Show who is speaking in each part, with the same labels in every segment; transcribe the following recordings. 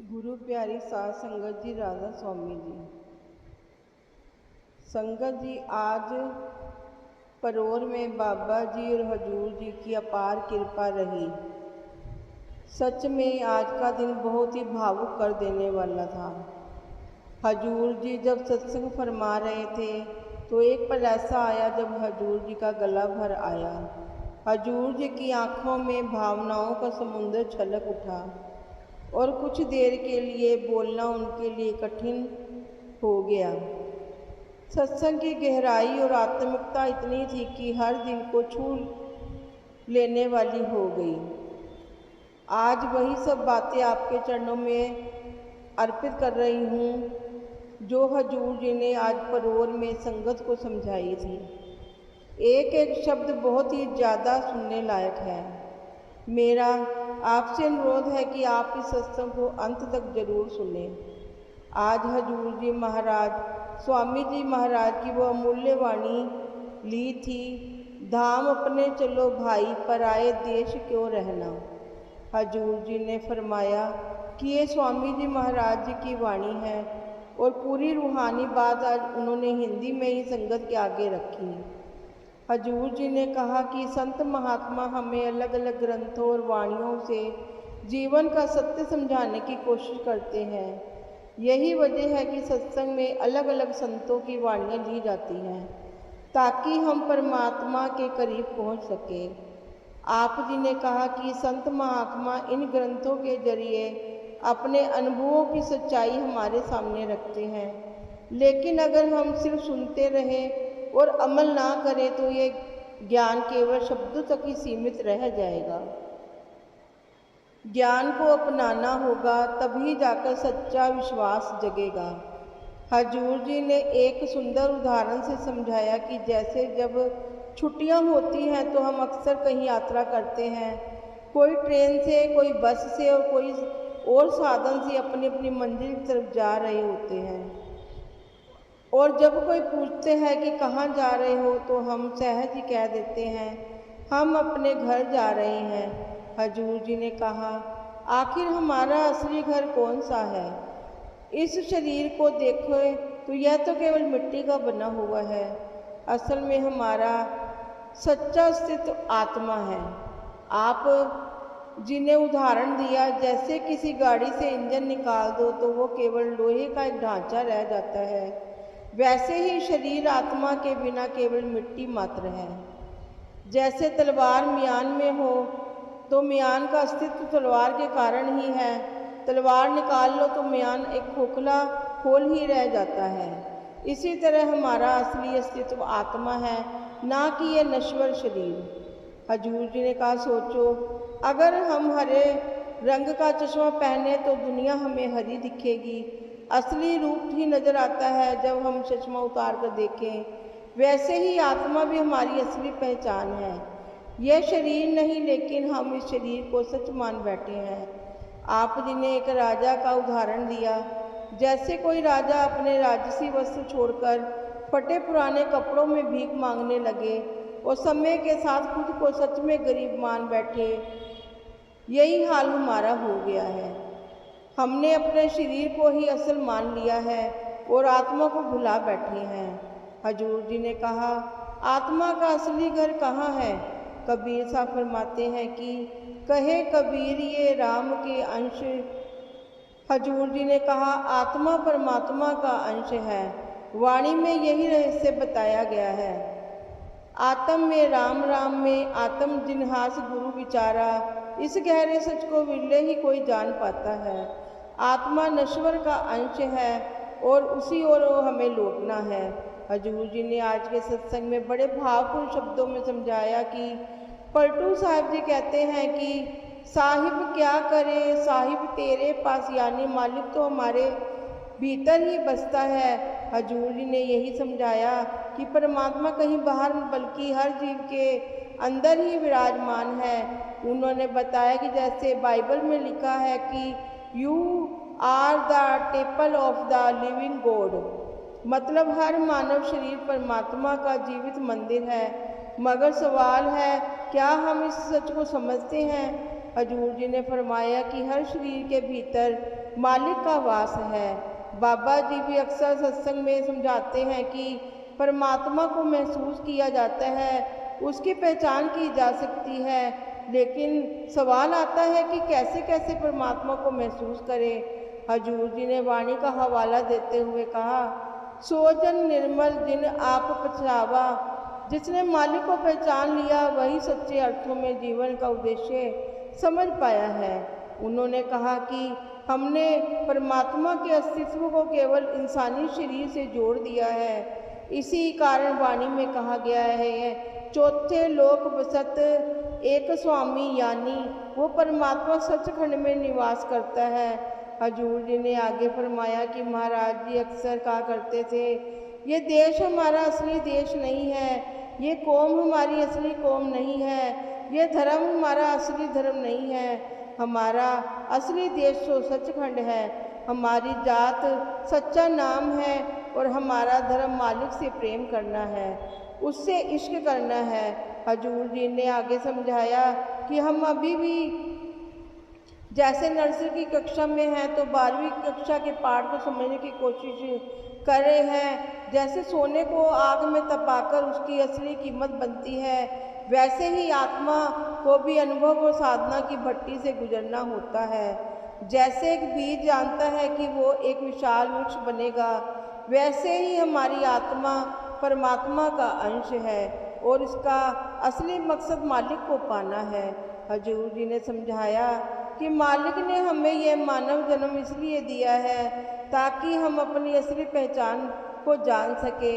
Speaker 1: गुरु प्यारी साध संगत जी, राधा स्वामी जी। संगत जी, आज परोर में बाबा जी और हजूर जी की अपार कृपा रही। सच में आज का दिन बहुत ही भावुक कर देने वाला था। हजूर जी जब सत्संग फरमा रहे थे तो एक पल ऐसा आया जब हजूर जी का गला भर आया। हजूर जी की आंखों में भावनाओं का समुद्र छलक उठा और कुछ देर के लिए बोलना उनके लिए कठिन हो गया। सत्संग की गहराई और आत्मिकता इतनी थी कि हर दिल को छू लेने वाली हो गई। आज वही सब बातें आपके चरणों में अर्पित कर रही हूँ जो हजूर जी ने आज परोर में संगत को समझाई थी। एक एक शब्द बहुत ही ज़्यादा सुनने लायक है। मेरा आपसे अनुरोध है कि आप इस सत्संग को अंत तक जरूर सुने। आज हजूर जी महाराज, स्वामी जी महाराज की वो अमूल्य वाणी ली थी, धाम अपने चलो भाई, पराए देश क्यों रहना। हजूर जी ने फरमाया कि ये स्वामी जी महाराज जी की वाणी है और पूरी रूहानी बात आज उन्होंने हिंदी में ही संगत के आगे रखी। हजूर जी ने कहा कि संत महात्मा हमें अलग अलग ग्रंथों और वाणियों से जीवन का सत्य समझाने की कोशिश करते हैं। यही वजह है कि सत्संग में अलग अलग संतों की वाणियाँ ली जाती हैं ताकि हम परमात्मा के करीब पहुंच सके। आप जी ने कहा कि संत महात्मा इन ग्रंथों के जरिए अपने अनुभवों की सच्चाई हमारे सामने रखते हैं, लेकिन अगर हम सिर्फ सुनते रहें और अमल ना करें तो ये ज्ञान केवल शब्दों तक ही सीमित रह जाएगा। ज्ञान को अपनाना होगा, तभी जाकर सच्चा विश्वास जगेगा। हजूर जी ने एक सुंदर उदाहरण से समझाया कि जैसे जब छुट्टियां होती हैं तो हम अक्सर कहीं यात्रा करते हैं, कोई ट्रेन से, कोई बस से और कोई और साधन से अपनी अपनी मंजिल की तरफ जा रहे होते हैं। और जब कोई पूछते हैं कि कहाँ जा रहे हो तो हम सहज ही कह देते हैं हम अपने घर जा रहे हैं। हजूर जी ने कहा, आखिर हमारा असली घर कौन सा है? इस शरीर को देखो तो यह तो केवल मिट्टी का बना हुआ है। असल में हमारा सच्चा अस्तित्व आत्मा है। आप जी ने उदाहरण दिया, जैसे किसी गाड़ी से इंजन निकाल दो तो वो केवल लोहे का एक ढांचा रह जाता है, वैसे ही शरीर आत्मा के बिना केवल मिट्टी मात्र है। जैसे तलवार म्यान में हो तो म्यान का अस्तित्व तलवार के कारण ही है, तलवार निकाल लो तो म्यान एक खोखला खोल ही रह जाता है। इसी तरह हमारा असली अस्तित्व आत्मा है, ना कि ये नश्वर शरीर। हजूर जी ने कहा, सोचो अगर हम हरे रंग का चश्मा पहने तो दुनिया हमें हरी दिखेगी। असली रूप ही नज़र आता है जब हम चश्मा उतार कर देखें। वैसे ही आत्मा भी हमारी असली पहचान है। यह शरीर नहीं, लेकिन हम इस शरीर को सच मान बैठे हैं। आप जी ने एक राजा का उदाहरण दिया। जैसे कोई राजा अपने राजसी वस्त्र छोड़कर फटे पुराने कपड़ों में भीख मांगने लगे और समय के साथ खुद को सच में गरीब मान बैठे। यही हाल हमारा हो गया है। हमने अपने शरीर को ही असल मान लिया है और आत्मा को भुला बैठे हैं। हजूर जी ने कहा, आत्मा का असली घर कहाँ है? कबीर साहब फरमाते हैं कि कहे कबीर ये राम के अंश। हजूर जी ने कहा, आत्मा परमात्मा का अंश है। वाणी में यही रहस्य बताया गया है। आत्म में राम, राम में आत्म, जिन्हास गुरु विचारा। इस गहरे सच को विरले ही कोई जान पाता है। आत्मा नश्वर का अंश है और उसी ओर हमें लौटना है। हजूर जी ने आज के सत्संग में बड़े भावपूर्ण शब्दों में समझाया कि पलटू साहिब जी कहते हैं कि साहिब क्या करे, साहिब तेरे पास, यानी मालिक तो हमारे भीतर ही बसता है। हजूर जी ने यही समझाया कि परमात्मा कहीं बाहर बल्कि हर जीव के अंदर ही विराजमान है। उन्होंने बताया कि जैसे बाइबल में लिखा है कि you are the temple of the living God, मतलब हर मानव शरीर परमात्मा का जीवित मंदिर है। मगर सवाल है, क्या हम इस सच को समझते हैं? हजूर जी ने फरमाया कि हर शरीर के भीतर मालिक का वास है। बाबा जी भी अक्सर सत्संग में समझाते हैं कि परमात्मा को महसूस किया जाता है, उसकी पहचान की जा सकती है, लेकिन सवाल आता है कि कैसे कैसे परमात्मा को महसूस करें। हजूर जी ने वाणी का हवाला देते हुए कहा, सो जन निर्मल जिन आप पछावा, जिसने मालिक को पहचान लिया वही सच्चे अर्थों में जीवन का उद्देश्य समझ पाया है। उन्होंने कहा कि हमने परमात्मा के अस्तित्व को केवल इंसानी शरीर से जोड़ दिया है। इसी कारण वाणी में कहा गया है, चौथे लोक बसत एक स्वामी, यानी वो परमात्मा सचखंड में निवास करता है। हजूर जी ने आगे फरमाया कि महाराज जी अक्सर कहा करते थे, ये देश हमारा असली देश नहीं है, ये कौम हमारी असली कौम नहीं है, ये धर्म हमारा असली धर्म नहीं है, हमारा असली देश तो सचखंड है, हमारी जात सच्चा नाम है और हमारा धर्म मालिक से प्रेम करना है, उससे इश्क करना है। हजूर जी ने आगे समझाया कि हम अभी भी जैसे नर्सरी की कक्षा में हैं तो 12वीं कक्षा के पाठ को समझने की कोशिश कर रहे हैं। जैसे सोने को आग में तपाकर उसकी असली कीमत बनती है, वैसे ही आत्मा को भी अनुभव और साधना की भट्टी से गुजरना होता है। जैसे एक बीज जानता है कि वो एक विशाल वृक्ष बनेगा, वैसे ही हमारी आत्मा परमात्मा का अंश है और इसका असली मकसद मालिक को पाना है। हजूर जी ने समझाया कि मालिक ने हमें यह मानव जन्म इसलिए दिया है ताकि हम अपनी असली पहचान को जान सके।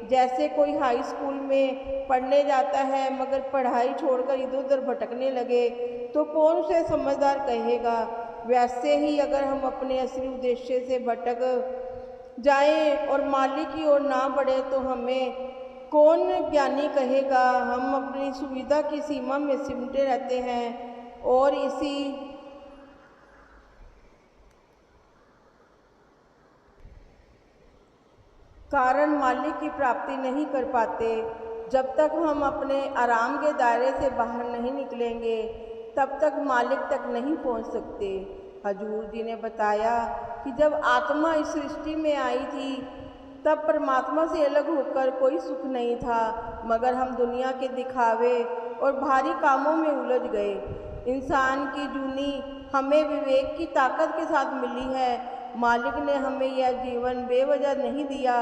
Speaker 1: जैसे कोई हाई स्कूल में पढ़ने जाता है मगर पढ़ाई छोड़कर इधर उधर भटकने लगे तो कौन उसे समझदार कहेगा, वैसे ही अगर हम अपने असली उद्देश्य से भटक जाएं और मालिक की ओर ना बढ़े तो हमें कौन ज्ञानी कहेगा। हम अपनी सुविधा की सीमा में सिमटे रहते हैं और इसी कारण मालिक की प्राप्ति नहीं कर पाते। जब तक हम अपने आराम के दायरे से बाहर नहीं निकलेंगे तब तक मालिक तक नहीं पहुंच सकते। हजूर जी ने बताया कि जब आत्मा इस सृष्टि में आई थी तब परमात्मा से अलग होकर कोई सुख नहीं था, मगर हम दुनिया के दिखावे और भारी कामों में उलझ गए। इंसान की जूनी हमें विवेक की ताकत के साथ मिली है। मालिक ने हमें यह जीवन बेवजह नहीं दिया,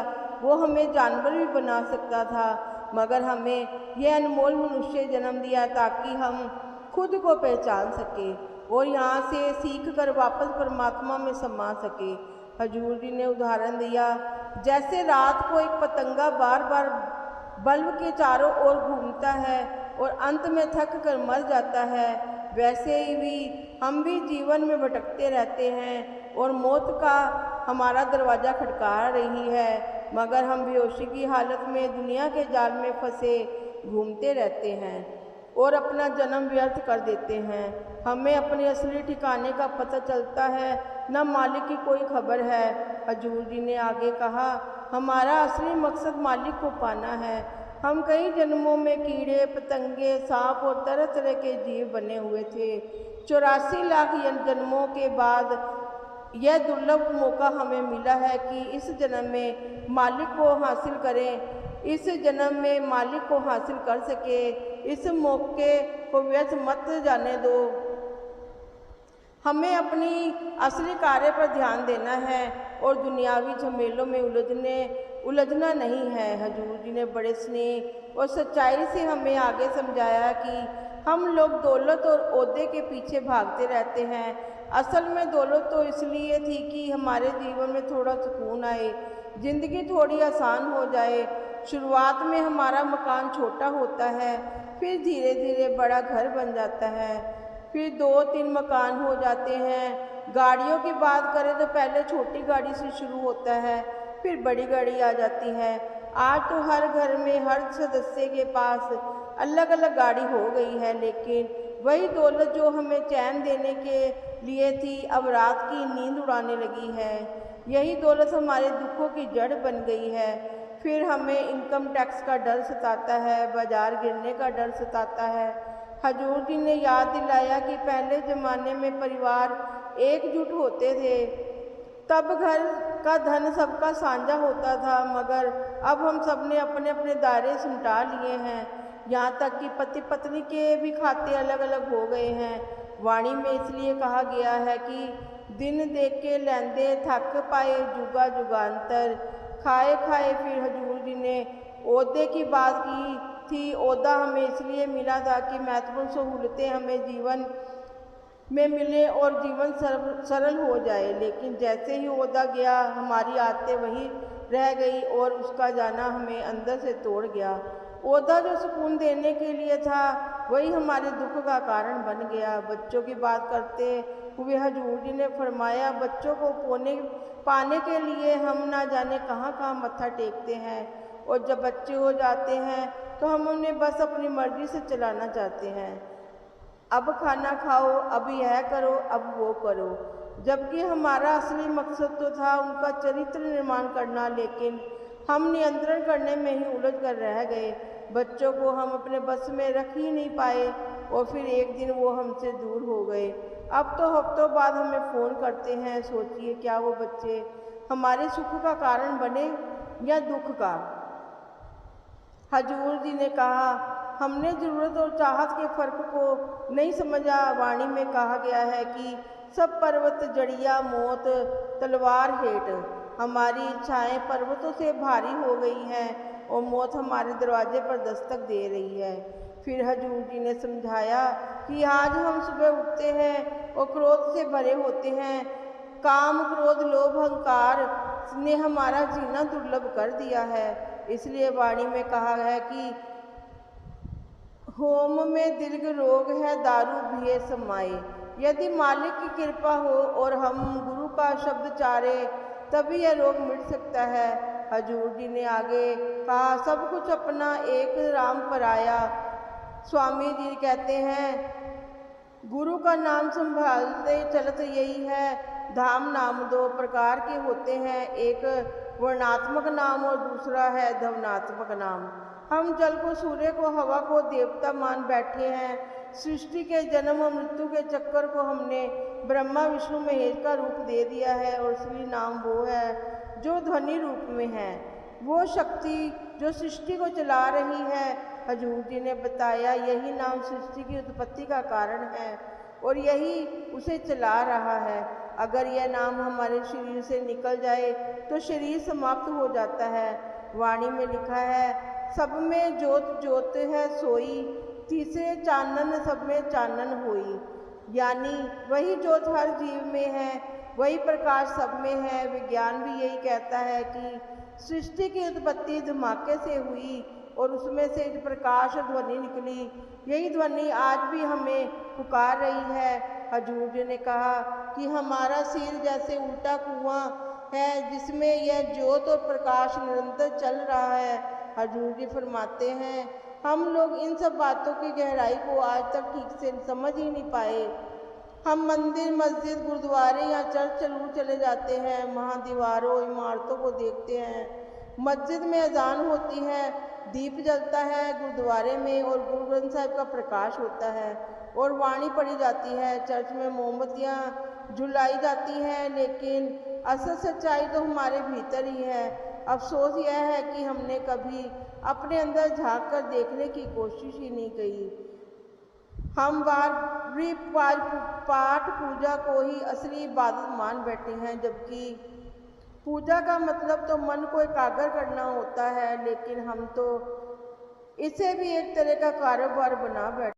Speaker 1: वो हमें जानवर भी बना सकता था, मगर हमें यह अनमोल मनुष्य जन्म दिया ताकि हम खुद को पहचान सके और यहाँ से सीख कर वापस परमात्मा में समा सके। हजूर जी ने उदाहरण दिया, जैसे रात को एक पतंगा बार बार बल्ब के चारों ओर घूमता है और अंत में थक कर मर जाता है, वैसे ही भी हम भी जीवन में भटकते रहते हैं और मौत का हमारा दरवाज़ा खटका रही है, मगर हम बेहोशी की हालत में दुनिया के जाल में फंसे घूमते रहते हैं और अपना जन्म व्यर्थ कर देते हैं। हमें अपने असली ठिकाने का पता चलता है, न मालिक की कोई खबर है। हजूर जी ने आगे कहा, हमारा असली मकसद मालिक को पाना है। हम कई जन्मों में कीड़े पतंगे सांप और तरह तरह के जीव बने हुए थे। 84 लाख जन्मों के बाद यह दुर्लभ मौका हमें मिला है कि इस जन्म में मालिक को हासिल करें, इस जन्म में मालिक को हासिल कर सके। इस मौके को व्यर्थ मत जाने दो। हमें अपनी असली कार्य पर ध्यान देना है और दुनियावी झमेलों में उलझना नहीं है। हजूर जी ने बड़े स्नेह और सच्चाई से हमें आगे समझाया कि हम लोग दौलत और ओहदे के पीछे भागते रहते हैं। असल में दौलत तो इसलिए थी कि हमारे जीवन में थोड़ा सुकून आए, ज़िंदगी थोड़ी आसान हो जाए। शुरुआत में हमारा मकान छोटा होता है, फिर धीरे धीरे बड़ा घर बन जाता है, फिर 2-3 मकान हो जाते हैं। गाड़ियों की बात करें तो पहले छोटी गाड़ी से शुरू होता है, फिर बड़ी गाड़ी आ जाती है। आज तो हर घर में हर सदस्य के पास अलग अलग गाड़ी हो गई है, लेकिन वही दौलत जो हमें चैन देने के लिए थी अब रात की नींद उड़ाने लगी है। यही दौलत हमारे दुखों की जड़ बन गई है। फिर हमें इनकम टैक्स का डर सताता है, बाजार गिरने का डर सताता है। हजूर जी ने याद दिलाया कि पहले ज़माने में परिवार एकजुट होते थे, तब घर का धन सबका साझा होता था, मगर अब हम सब ने अपने अपने दायरे सिमटा लिए हैं। यहाँ तक कि पति पत्नी के भी खाते अलग अलग हो गए हैं। वाणी में इसलिए कहा गया है कि दिन देख के लैंदे थक पाए जुगा जुगांतर। खाए खाए फिर हजूर जी ने ओहदे की बात की थी। ओहदा हमें इसलिए मिला था कि महत्वपूर्ण सहूलतें हमें जीवन में मिले और जीवन सरल हो जाए, लेकिन जैसे ही ओहदा गया हमारी आदतें वही रह गई और उसका जाना हमें अंदर से तोड़ गया। ओहदा जो सुकून देने के लिए था वही हमारे दुख का कारण बन गया। बच्चों की बात करते हुए हजूर जी ने फरमाया, बच्चों को पाने के लिए हम ना जाने कहाँ कहाँ मत्था टेकते हैं, और जब बच्चे हो जाते हैं तो हम उन्हें बस अपनी मर्जी से चलाना चाहते हैं। अब खाना खाओ, अब यह करो, अब वो करो, जबकि हमारा असली मकसद तो था उनका चरित्र निर्माण करना, लेकिन हम नियंत्रण करने में ही उलझ कर रह गए। बच्चों को हम अपने बस में रख ही नहीं पाए और फिर एक दिन वो हमसे दूर हो गए। अब तो हफ्तों बाद हमें फ़ोन करते हैं। सोचिए, क्या वो बच्चे हमारे सुख का कारण बने या दुख का? हजूर जी ने कहा, हमने ज़रूरत और चाहत के फ़र्क को नहीं समझा। वाणी में कहा गया है कि सब पर्वत जड़िया मौत तलवार हेठ। हमारी इच्छाएं पर्वतों से भारी हो गई हैं और मौत हमारे दरवाजे पर दस्तक दे रही है। फिर हजूर जी ने समझाया कि आज हम सुबह उठते हैं और क्रोध से भरे होते हैं। काम, क्रोध, लोभ, अहंकार ने हमारा जीना दुर्लभ कर दिया है। इसलिए वाणी में कहा है कि होम में दीर्घ रोग है, दारू भी समाये। यदि मालिक की कृपा हो और हम गुरु का शब्द चारे तभी यह रोग मिट सकता है। हजूर जी ने आगे कहा, सब कुछ अपना एक राम पराया। स्वामी जी कहते हैं, गुरु का नाम संभालते चलत यही है। धाम नाम दो प्रकार के होते हैं, एक वर्णात्मक नाम और दूसरा है ध्वनात्मक नाम। हम जल को, सूर्य को, हवा को देवता मान बैठे हैं। सृष्टि के जन्म और मृत्यु के चक्कर को हमने ब्रह्मा विष्णु महेश का रूप दे दिया है और असली नाम वो है जो ध्वनि रूप में है, वो शक्ति जो सृष्टि को चला रही है। हजूर जी ने बताया, यही नाम सृष्टि की उत्पत्ति का कारण है और यही उसे चला रहा है। अगर यह नाम हमारे शरीर से निकल जाए तो शरीर समाप्त हो जाता है। वाणी में लिखा है, सब में ज्योत ज्योत है सोई, तीसरे चानन सब में चानन होई। यानी वही ज्योत हर जीव में है, वही प्रकाश सब में है। विज्ञान भी यही कहता है कि सृष्टि की उत्पत्ति धमाके से हुई और उसमें से प्रकाश और ध्वनि निकली। यही ध्वनि आज भी हमें पुकार रही है। हजूर जी ने कहा कि हमारा सिर जैसे उल्टा कुआं है जिसमें यह ज्योत और प्रकाश निरंतर चल रहा है। हजूर जी फरमाते हैं, हम लोग इन सब बातों की गहराई को आज तक ठीक से समझ ही नहीं पाए। हम मंदिर, मस्जिद, गुरुद्वारे या चर्च जरूर चले जाते हैं, वहाँ दीवारों, इमारतों को देखते हैं। मस्जिद में अजान होती है, दीप जलता है, गुरुद्वारे में और गुरु ग्रंथ साहिब का प्रकाश होता है और वाणी पढ़ी जाती है। चर्च में मोमबत्तियाँ झुलाई जाती हैं, लेकिन असल सच्चाई तो हमारे भीतर ही है। अफसोस यह है कि हमने कभी अपने अंदर झांक कर देखने की कोशिश ही नहीं की। हम बाहरी पाठ पूजा को ही असली इबादत मान बैठे हैं, जबकि पूजा का मतलब तो मन को एकाग्र करना होता है, लेकिन हम तो इसे भी एक तरह का कारोबार बना बैठे।